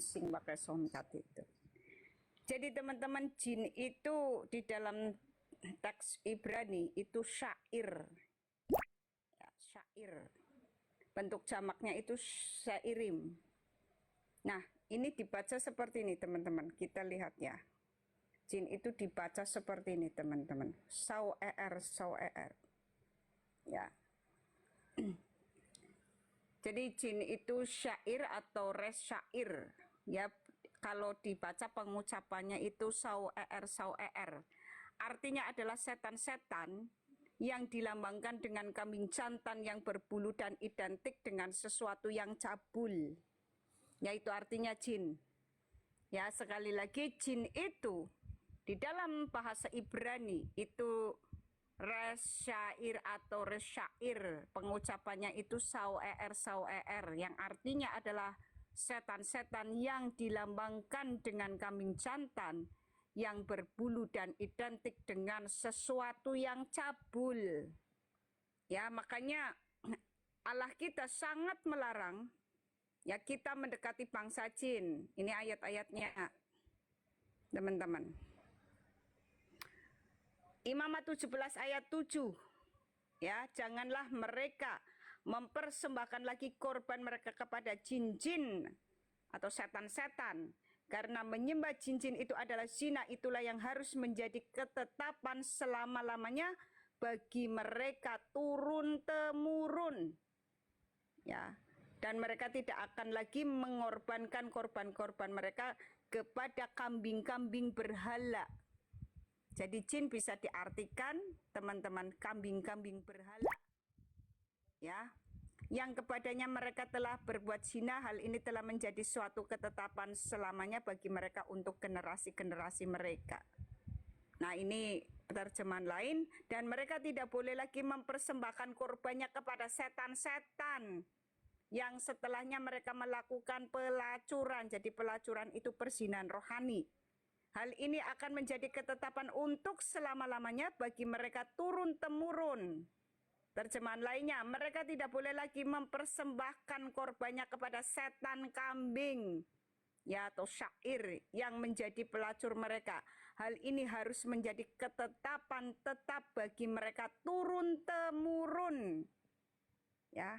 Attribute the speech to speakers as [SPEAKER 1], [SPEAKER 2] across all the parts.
[SPEAKER 1] sing pakai songkat itu. Jadi teman-teman, jin itu di dalam teks Ibrani itu syair. Ya, syair. Bentuk jamaknya itu syairim. Nah, ini dibaca seperti ini teman-teman. Kita lihat ya. Jin itu dibaca seperti ini teman-teman. Sau er. Ya. Jadi jin itu syair atau res syair. Ya, kalau dibaca pengucapannya itu sau er. Artinya adalah setan-setan yang dilambangkan dengan kambing jantan yang berbulu dan identik dengan sesuatu yang cabul. Yaitu artinya jin. Ya, sekali lagi jin itu di dalam bahasa Ibrani itu resyair atau resyair, pengucapannya itu sau er, yang artinya adalah setan-setan yang dilambangkan dengan kambing jantan yang berbulu dan identik dengan sesuatu yang cabul. Ya, makanya Allah kita sangat melarang ya kita mendekati bangsa jin. Ini ayat-ayatnya, teman-teman. Imamat 17 ayat 7. Ya, janganlah mereka mempersembahkan lagi korban mereka kepada jin-jin atau setan-setan, karena menyembah jin-jin itu adalah zina. Itulah yang harus menjadi ketetapan selama-lamanya bagi mereka turun-temurun. Ya, dan mereka tidak akan lagi mengorbankan korban-korban mereka kepada kambing-kambing berhala. Jadi jin bisa diartikan teman-teman kambing-kambing berhala. Ya, yang kepadanya mereka telah berbuat zina, hal ini telah menjadi suatu ketetapan selamanya bagi mereka untuk generasi-generasi mereka. Nah, ini terjemahan lain, dan mereka tidak boleh lagi mempersembahkan korbannya kepada setan-setan yang setelahnya mereka melakukan pelacuran. Jadi pelacuran itu perzinahan rohani. Hal ini akan menjadi ketetapan untuk selama-lamanya bagi mereka turun-temurun. Terjemahan lainnya, mereka tidak boleh lagi mempersembahkan korbannya kepada setan kambing ya atau syair yang menjadi pelacur mereka. Hal ini harus menjadi ketetapan tetap bagi mereka turun-temurun. Ya.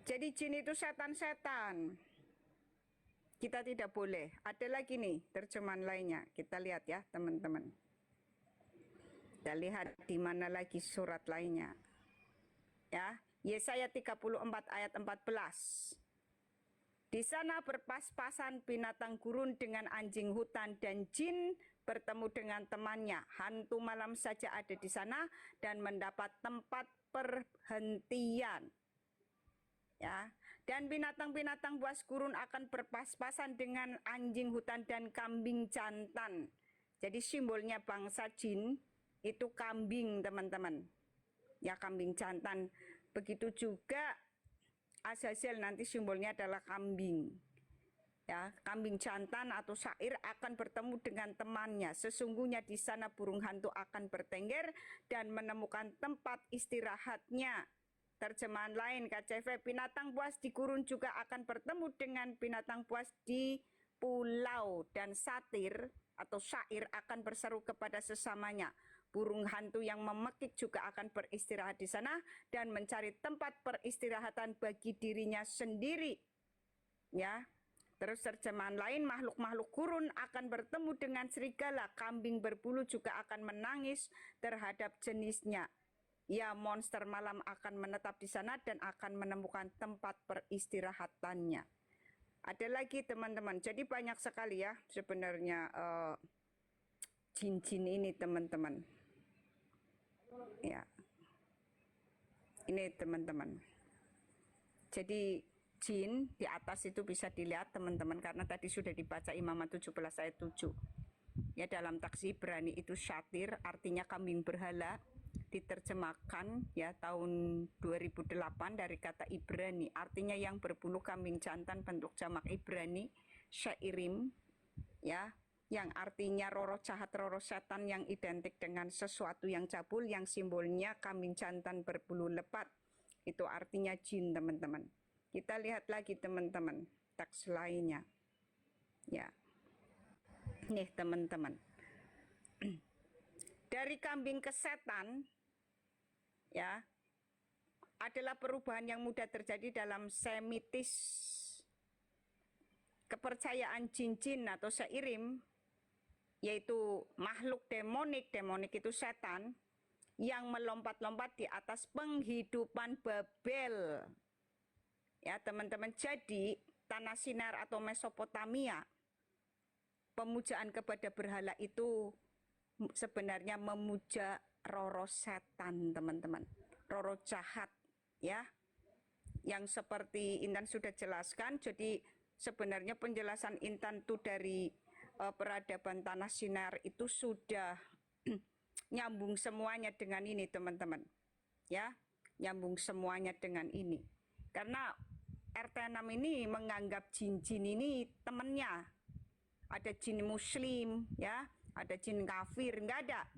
[SPEAKER 1] Jadi jin itu setan-setan. Kita tidak boleh. Ada lagi nih terjemahan lainnya. Kita lihat ya teman-teman. Kita lihat di mana lagi surat lainnya. Ya, Yesaya 34 ayat 14. Di sana berpas-pasan binatang gurun dengan anjing hutan, dan jin bertemu dengan temannya. Hantu malam saja ada di sana dan mendapat tempat perhentian. Ya, dan binatang-binatang buas gurun akan berpas-pasan dengan anjing hutan dan kambing jantan. Jadi simbolnya bangsa jin itu kambing, teman-teman. Ya, kambing jantan. Begitu juga Azazel nanti simbolnya adalah kambing. Ya, kambing jantan atau syair akan bertemu dengan temannya. Sesungguhnya di sana burung hantu akan bertengger dan menemukan tempat istirahatnya. Terjemahan lain KJV, binatang buas di gurun juga akan bertemu dengan binatang buas di pulau, dan satir atau syair akan berseru kepada sesamanya. Burung hantu yang memekik juga akan beristirahat di sana dan mencari tempat peristirahatan bagi dirinya sendiri. Ya. Terus terjemahan lain, makhluk-makhluk gurun akan bertemu dengan serigala, kambing berbulu juga akan menangis terhadap jenisnya. Ya, monster malam akan menetap di sana dan akan menemukan tempat peristirahatannya. Ada lagi teman-teman, jadi banyak sekali ya sebenarnya jin-jin ini teman-teman. Ya, ini teman-teman. Jadi jin di atas itu bisa dilihat teman-teman, karena tadi sudah dibaca Imamat 17 ayat 7. Ya, dalam teks Ibrani itu syatir, artinya kambing berhala. Diterjemahkan ya tahun 2008 dari kata Ibrani, artinya yang berbulu kambing jantan, bentuk jamak Ibrani syairim ya, yang artinya roro jahat, roro setan yang identik dengan sesuatu yang cabul, yang simbolnya kambing jantan berbulu lebat. Itu artinya jin, teman-teman. Kita lihat lagi teman-teman teks lainnya. Ya, nih teman-teman. Dari kambing ke setan, ya, adalah perubahan yang mudah terjadi dalam semitis. Kepercayaan jin-jin atau seirim, yaitu makhluk demonik, demonik itu setan, yang melompat-lompat di atas penghidupan Babel. Ya teman-teman, jadi tanah Sinar atau Mesopotamia, pemujaan kepada berhala itu sebenarnya memuja roro setan teman-teman, roro jahat ya, yang seperti Intan sudah jelaskan. Jadi sebenarnya penjelasan Intan itu dari peradaban tanah Sinar itu sudah nyambung semuanya dengan ini teman-teman ya, nyambung semuanya dengan ini, karena RT6 ini menganggap jin-jin ini temennya. Ada jin muslim ya, ada jin kafir, nggak ada.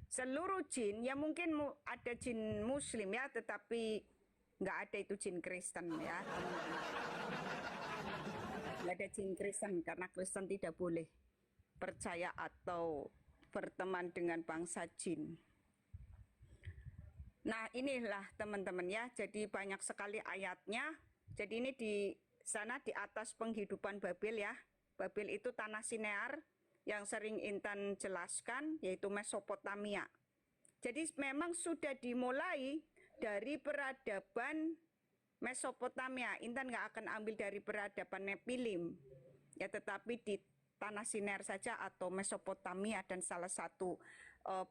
[SPEAKER 1] Seluruh jin ya, mungkin ada jin muslim ya, tetapi nggak ada itu jin Kristen ya. Nggak ada jin Kristen, karena Kristen tidak boleh percaya atau berteman dengan bangsa jin. Nah inilah teman-teman ya, jadi banyak sekali ayatnya. Jadi ini di sana di atas penghidupan Babel ya. Babel itu tanah Sinear yang sering Intan jelaskan, yaitu Mesopotamia. Jadi memang sudah dimulai dari peradaban Mesopotamia. Intan nggak akan ambil dari peradaban Nepilim, ya, tetapi di tanah Sinear saja atau Mesopotamia, dan salah satu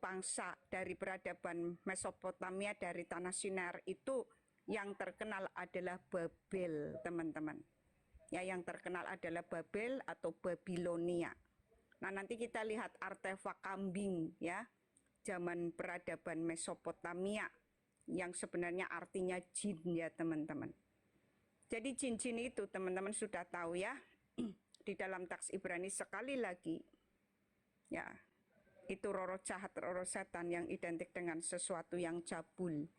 [SPEAKER 1] bangsa dari peradaban Mesopotamia dari tanah Sinear itu yang terkenal adalah Babel, teman-teman. Ya, yang terkenal adalah Babel atau Babilonia. Nah, nanti kita lihat artefak kambing ya, zaman peradaban Mesopotamia, yang sebenarnya artinya jin ya, teman-teman. Jadi jin-jin itu teman-teman sudah tahu ya, di dalam teks Ibrani sekali lagi ya, itu roro jahat, roro setan yang identik dengan sesuatu yang cabul.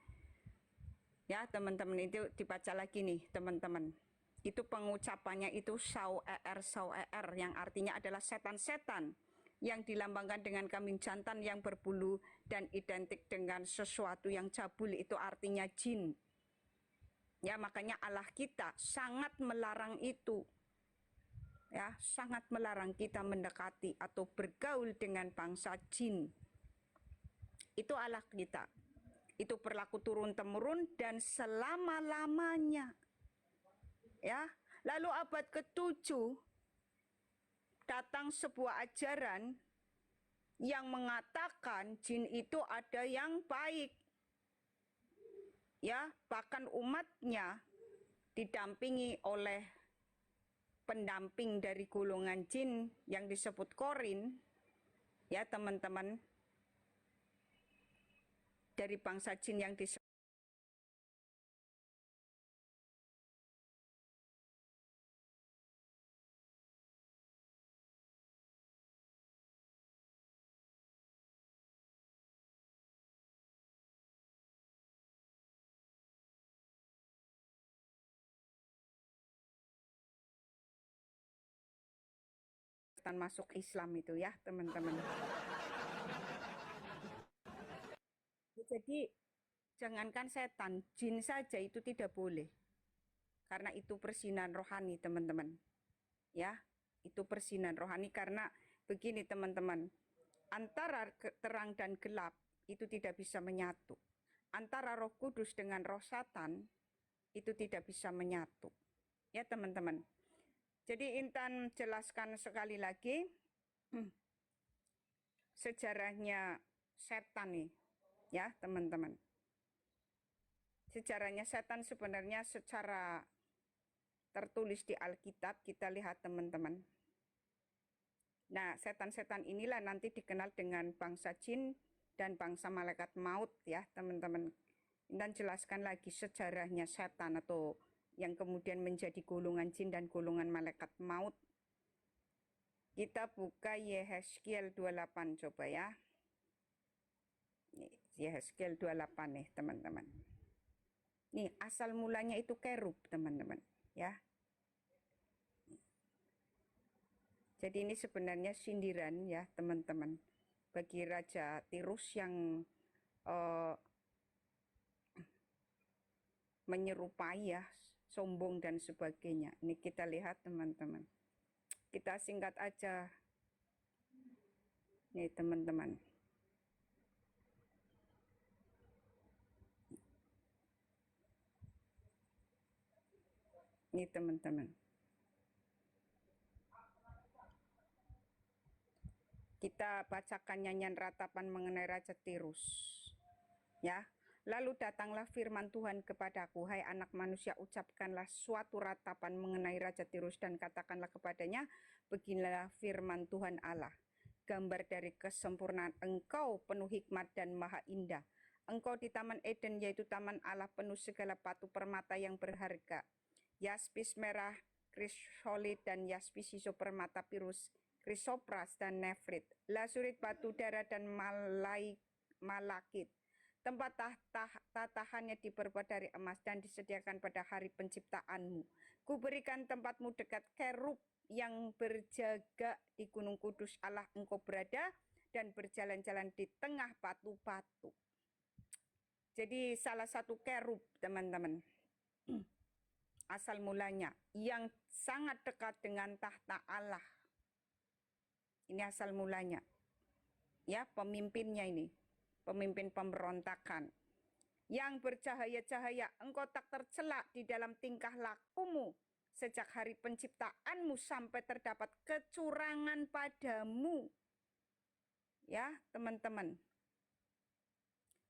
[SPEAKER 1] Ya teman-teman, itu dibaca lagi nih teman-teman. Itu pengucapannya itu sau er, yang artinya adalah setan-setan, yang dilambangkan dengan kambing jantan yang berbulu dan identik dengan sesuatu yang cabul, itu artinya jin. Ya, makanya Allah kita sangat melarang itu. Ya, sangat melarang kita mendekati atau bergaul dengan bangsa jin. Itu Allah kita. Itu berlaku turun-temurun dan selama-lamanya. Ya, lalu abad ke-7 datang sebuah ajaran yang mengatakan jin itu ada yang baik. Ya, bahkan umatnya didampingi oleh pendamping dari golongan jin yang disebut Korin, ya teman-teman, dari bangsa jin yang disebut masuk Islam itu ya teman-teman. Jadi jangankan setan, jin saja itu tidak boleh, karena itu persinan rohani teman-teman ya, itu persinan rohani. Karena begini teman-teman, antara terang dan gelap itu tidak bisa menyatu, antara Roh Kudus dengan roh Satan itu tidak bisa menyatu ya teman-teman. Jadi Intan jelaskan sekali lagi sejarahnya setan nih ya teman-teman. Sejarahnya setan sebenarnya secara tertulis di Alkitab, kita lihat teman-teman. Nah, setan-setan inilah nanti dikenal dengan bangsa jin dan bangsa malaikat maut ya teman-teman. Dan jelaskan lagi sejarahnya setan atau yang kemudian menjadi golongan jin dan golongan malaikat maut. Kita buka Yehezkiel 28 coba ya. Yehezkiel 28 nih teman-teman. Nih asal mulanya itu kerub teman-teman ya. Jadi ini sebenarnya sindiran ya teman-teman bagi Raja Tirus yang menyerupai ya, sombong dan sebagainya. Ini kita lihat teman-teman. Kita singkat aja. Nih teman-teman. Ini teman-teman. Kita bacakan nyanyian ratapan mengenai Raja Tirus. Ya. Lalu datanglah firman Tuhan kepadaku, hai anak manusia, ucapkanlah suatu ratapan mengenai Raja Tirus dan katakanlah kepadanya, beginilah firman Tuhan Allah. Gambar dari kesempurnaan engkau penuh hikmat dan maha indah. Engkau di Taman Eden, yaitu Taman Allah, penuh segala batu permata yang berharga. Yaspis merah, krisolit dan yaspis hijau permata pirus, krisopras dan nefrit, lasurit batu dara dan malakit. Tempat tatahannya diperbuat dari emas dan disediakan pada hari penciptaanmu. Kuberikan tempatmu dekat kerub yang berjaga di Gunung Kudus Allah engkau berada dan berjalan-jalan di tengah batu-batu. Jadi salah satu kerub teman-teman. Asal mulanya yang sangat dekat dengan tahta Allah. Ini asal mulanya. Ya, pemimpinnya ini. Pemimpin pemberontakan. Yang bercahaya-cahaya, engkau tak tercela di dalam tingkah lakumu. Sejak hari penciptaanmu sampai terdapat kecurangan padamu. Ya, teman-teman.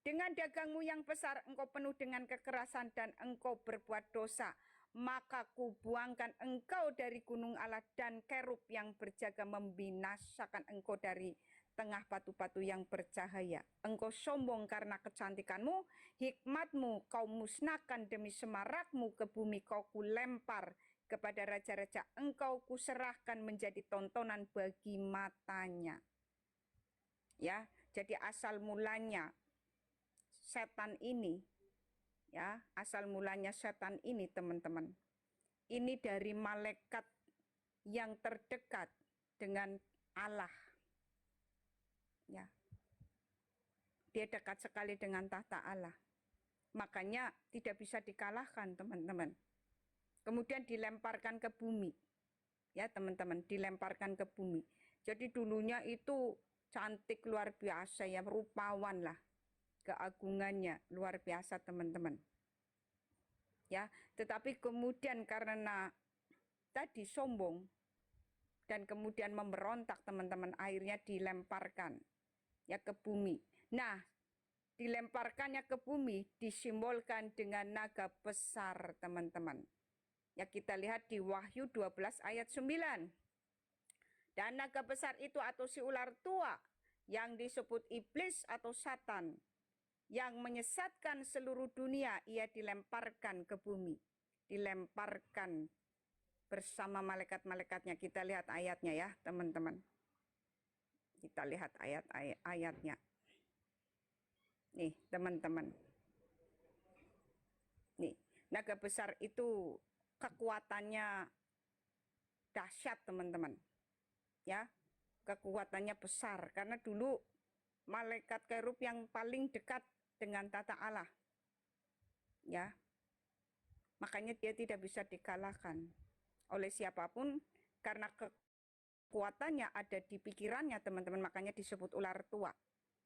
[SPEAKER 1] Dengan dagangmu yang besar, engkau penuh dengan kekerasan dan engkau berbuat dosa. Maka kubuangkan engkau dari gunung Allah dan kerub yang berjaga membinasakan engkau dari tengah batu-batu yang bercahaya. Engkau sombong karena kecantikanmu, hikmatmu kau musnahkan demi semarakmu ke bumi kau kulempar kepada raja-raja. Engkau kuserahkan menjadi tontonan bagi matanya. Ya, jadi asal mulanya setan ini, ya, asal mulanya setan ini teman-teman, ini dari malaikat yang terdekat dengan Allah. Ya, dia dekat sekali dengan tahta Allah. Makanya tidak bisa dikalahkan teman-teman. Kemudian dilemparkan ke bumi. Ya teman-teman, dilemparkan ke bumi. Jadi dulunya itu cantik luar biasa ya, rupawan lah. Keagungannya luar biasa teman-teman. Ya, tetapi kemudian karena tadi sombong dan kemudian memberontak teman-teman, akhirnya dilemparkan ya ke bumi. Nah, dilemparkannya ke bumi disimbolkan dengan naga besar teman-teman. Ya, kita lihat di Wahyu 12 ayat 9. Dan naga besar itu atau si ular tua yang disebut iblis atau Satan, yang menyesatkan seluruh dunia, ia dilemparkan ke bumi. Dilemparkan bersama malaikat-malaikatnya. Kita lihat ayatnya ya teman-teman. Kita lihat ayatnya. Nih teman-teman. Nih, naga besar itu kekuatannya dahsyat teman-teman. Ya, kekuatannya besar. Karena dulu malaikat kerub yang paling dekat dengan tahta Allah. Ya, makanya dia tidak bisa dikalahkan oleh siapapun karena kekuatannya ada di pikirannya teman-teman, makanya disebut ular tua.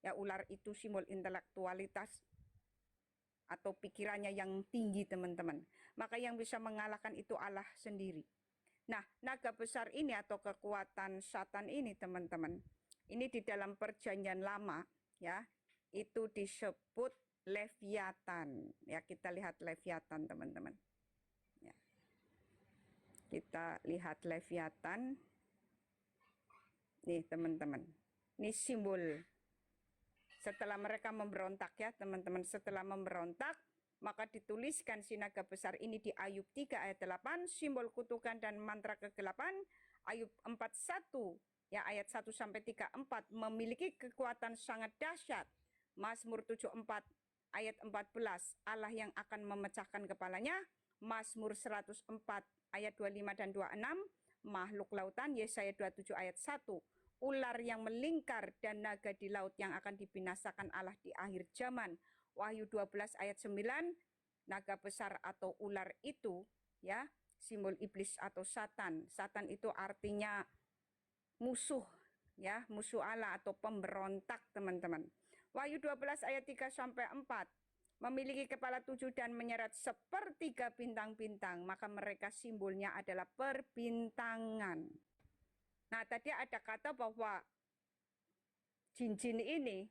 [SPEAKER 1] Ya, ular itu simbol intelektualitas atau pikirannya yang tinggi teman-teman. Maka yang bisa mengalahkan itu Allah sendiri. Nah, naga besar ini atau kekuatan Satan ini teman-teman, ini di dalam perjanjian lama ya, itu disebut Leviathan. Ya, kita lihat Leviathan teman-teman. Ya. Kita lihat Leviathan. Nih teman-teman, ini simbol setelah mereka memberontak ya teman-teman. Setelah memberontak, maka dituliskan si naga besar ini di Ayub 3 ayat 8, simbol kutukan dan mantra ke-8. Ayub 4:1 ya, ayat 1 sampai 3:4 memiliki kekuatan sangat dahsyat. Mazmur 7:4 ayat 14, Allah yang akan memecahkan kepalanya. Mazmur 104 ayat 25 dan 26, makhluk lautan, Yesaya 27 ayat 1, ular yang melingkar dan naga di laut yang akan dibinasakan Allah di akhir zaman, Wahyu 12 ayat 9, naga besar atau ular itu ya simbol iblis atau Satan. Satan itu artinya musuh ya, musuh Allah atau pemberontak, teman-teman. Wahyu 12 ayat 3 sampai 4, memiliki kepala 7 dan menyeret sepertiga bintang-bintang, maka mereka simbolnya adalah perbintangan. Nah, tadi ada kata bahwa jin-jin ini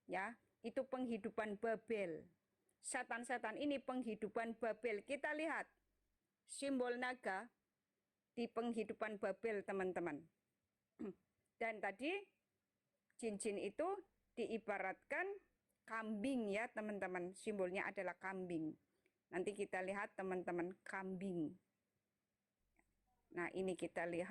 [SPEAKER 1] ya, itu penghidupan Babel. Setan-setan ini penghidupan Babel. Kita lihat simbol naga di penghidupan Babel, teman-teman. Dan tadi jin-jin itu diibaratkan kambing ya, teman-teman. Simbolnya adalah kambing. Nanti kita lihat, teman-teman, kambing. Nah, ini kita lihat.